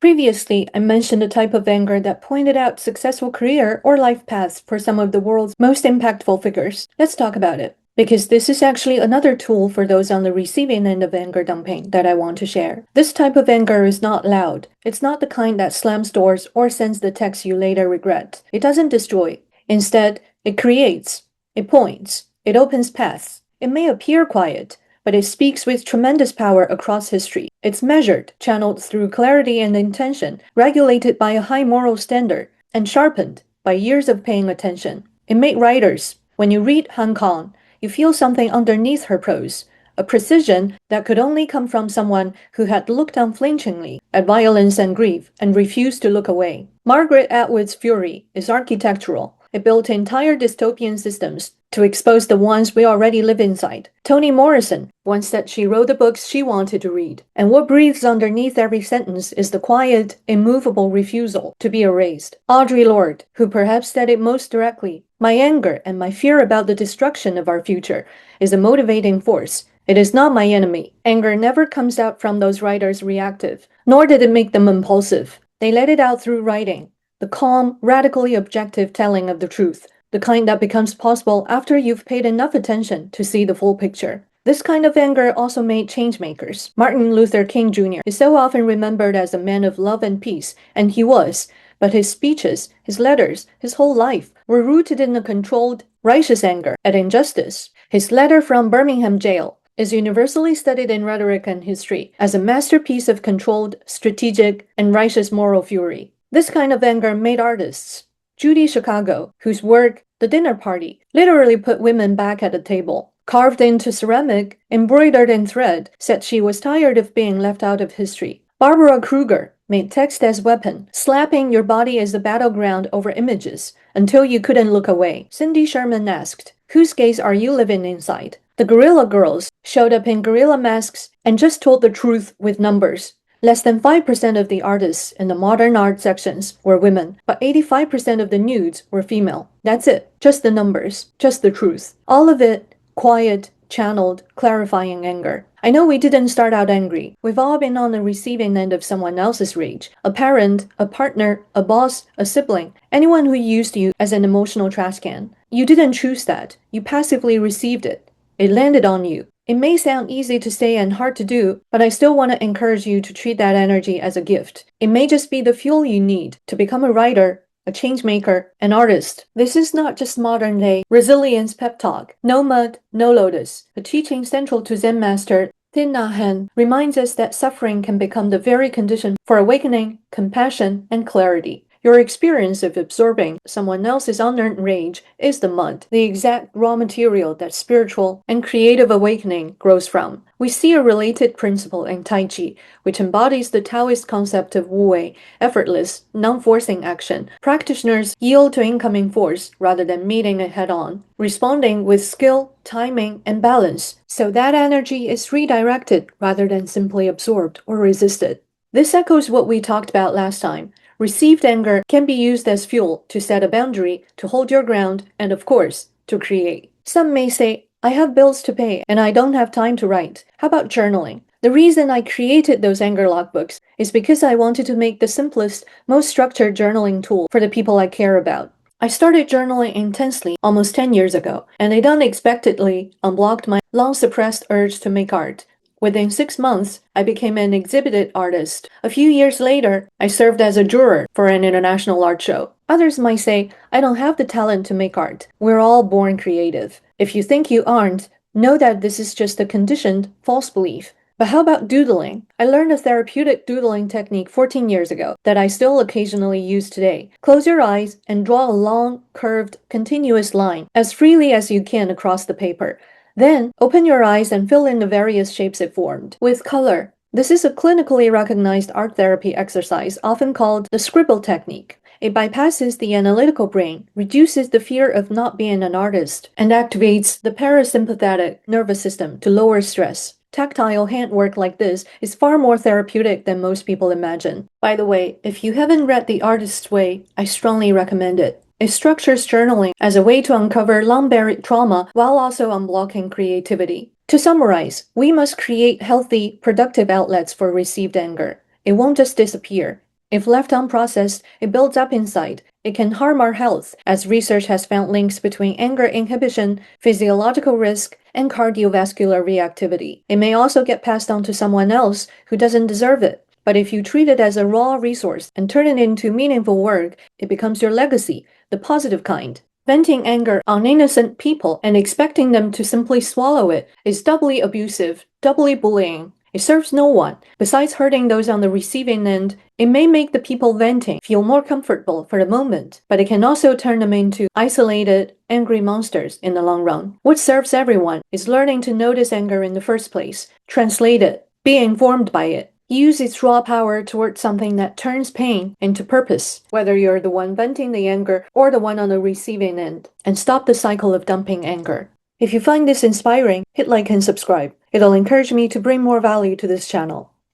Previously, I mentioned a type of anger that pointed out successful career or life paths for some of the world's most impactful figures. Let's talk about it, because this is actually another tool for those on the receiving end of anger dumping that I want to share. This type of anger is not loud. It's not the kind that slams doors or sends the text you later regret. It doesn't destroy. Instead, it creates. It points. It opens paths. It may appear quiet, but it speaks with tremendous power across history. It's measured, channeled through clarity and intention, regulated by a high moral standard, and sharpened by years of paying attention. It made writers. When you read Han Kang, you feel something underneath her prose, a precision that could only come from someone who had looked unflinchingly at violence and grief and refused to look away. Margaret Atwood's fury is architectural. It built entire dystopian systems to expose the ones we already live inside. Toni Morrison once said she wrote the books she wanted to read, and what breathes underneath every sentence is the quiet, immovable refusal to be erased. Audre Lorde, who perhaps said it most directly, "My anger and my fear about the destruction of our future is a motivating force. It is not my enemy." Anger never comes out from those writers reactive, nor did it make them impulsive. They let it out through writing. The calm, radically objective telling of the truth, the kind that becomes possible after you've paid enough attention to see the full picture. This kind of anger also made changemakers. Martin Luther King Jr. is so often remembered as a man of love and peace, and he was, but his speeches, his letters, his whole life were rooted in a controlled, righteous anger at injustice. His letter from Birmingham jail is universally studied in rhetoric and history as a masterpiece of controlled, strategic, and righteous moral fury. This kind of anger made artists. Judy Chicago, whose work, The Dinner Party, literally put women back at the table, carved into ceramic, embroidered in thread, said she was tired of being left out of history. Barbara Kruger made text as weapon, slapping your body as the battleground over images, until you couldn't look away. Cindy Sherman asked, "Whose gaze are you living inside?" The Guerrilla Girls showed up in gorilla masks and just told the truth with numbers. Less than 5% of the artists in the modern art sections were women, but 85% of the nudes were female. That's it. Just the numbers. Just the truth. All of it quiet, channeled, clarifying anger. I know we didn't start out angry. We've all been on the receiving end of someone else's rage. A parent, a partner, a boss, a sibling, anyone who used you as an emotional trash can. You didn't choose that. You passively received it. It landed on you. It may sound easy to say and hard to do, but I still want to encourage you to treat that energy as a gift. It may just be the fuel you need to become a writer, a change maker, an artist. This is not just modern day resilience pep talk. No mud, no lotus. A teaching central to Zen master Thich Nhat Hanh reminds us that suffering can become the very condition for awakening, compassion, and clarity. Your experience of absorbing someone else's unearned rage is the mud, the exact raw material that spiritual and creative awakening grows from. We see a related principle in Tai Chi, which embodies the Taoist concept of Wu Wei, effortless, non-forcing action. Practitioners yield to incoming force rather than meeting it head-on, responding with skill, timing, and balance, so that energy is redirected rather than simply absorbed or resisted. This echoes what we talked about last time. Received anger can be used as fuel to set a boundary, to hold your ground, and of course, to create. Some may say, "I have bills to pay and I don't have time to write. How about journaling?" The reason I created those anger logbooks is because I wanted to make the simplest, most structured journaling tool for the people I care about. I started journaling intensely almost 10 years ago, and it unexpectedly unblocked my long-suppressed urge to make art. Within 6 months, I became an exhibited artist. A few years later, I served as a juror for an international art show. Others might say, "I don't have the talent to make art." We're all born creative. If you think you aren't, know that this is just a conditioned, false belief. But how about doodling? I learned a therapeutic doodling technique 14 years ago that I still occasionally use today. Close your eyes and draw a long, curved, continuous line as freely as you can across the paper. Then, open your eyes and fill in the various shapes it formed with color. This is a clinically recognized art therapy exercise often called the scribble technique. It bypasses the analytical brain, reduces the fear of not being an artist, and activates the parasympathetic nervous system to lower stress. Tactile handwork like this is far more therapeutic than most people imagine. By the way, if you haven't read The Artist's Way, I strongly recommend it. It structures journaling as a way to uncover long-buried trauma while also unblocking creativity. To summarize, we must create healthy, productive outlets for received anger. It won't just disappear. If left unprocessed, it builds up inside. It can harm our health, as research has found links between anger inhibition, physiological risk, and cardiovascular reactivity. It may also get passed on to someone else who doesn't deserve it. But if you treat it as a raw resource and turn it into meaningful work, it becomes your legacy, the positive kind. Venting anger on innocent people and expecting them to simply swallow it is doubly abusive, doubly bullying. It serves no one. Besides hurting those on the receiving end, it may make the people venting feel more comfortable for the moment, but it can also turn them into isolated, angry monsters in the long run. What serves everyone is learning to notice anger in the first place, translate it, be informed by it, use its raw power towards something that turns pain into purpose, whether you're the one venting the anger or the one on the receiving end, and stop the cycle of dumping anger. If you find this inspiring, hit like and subscribe. It'll encourage me to bring more value to this channel.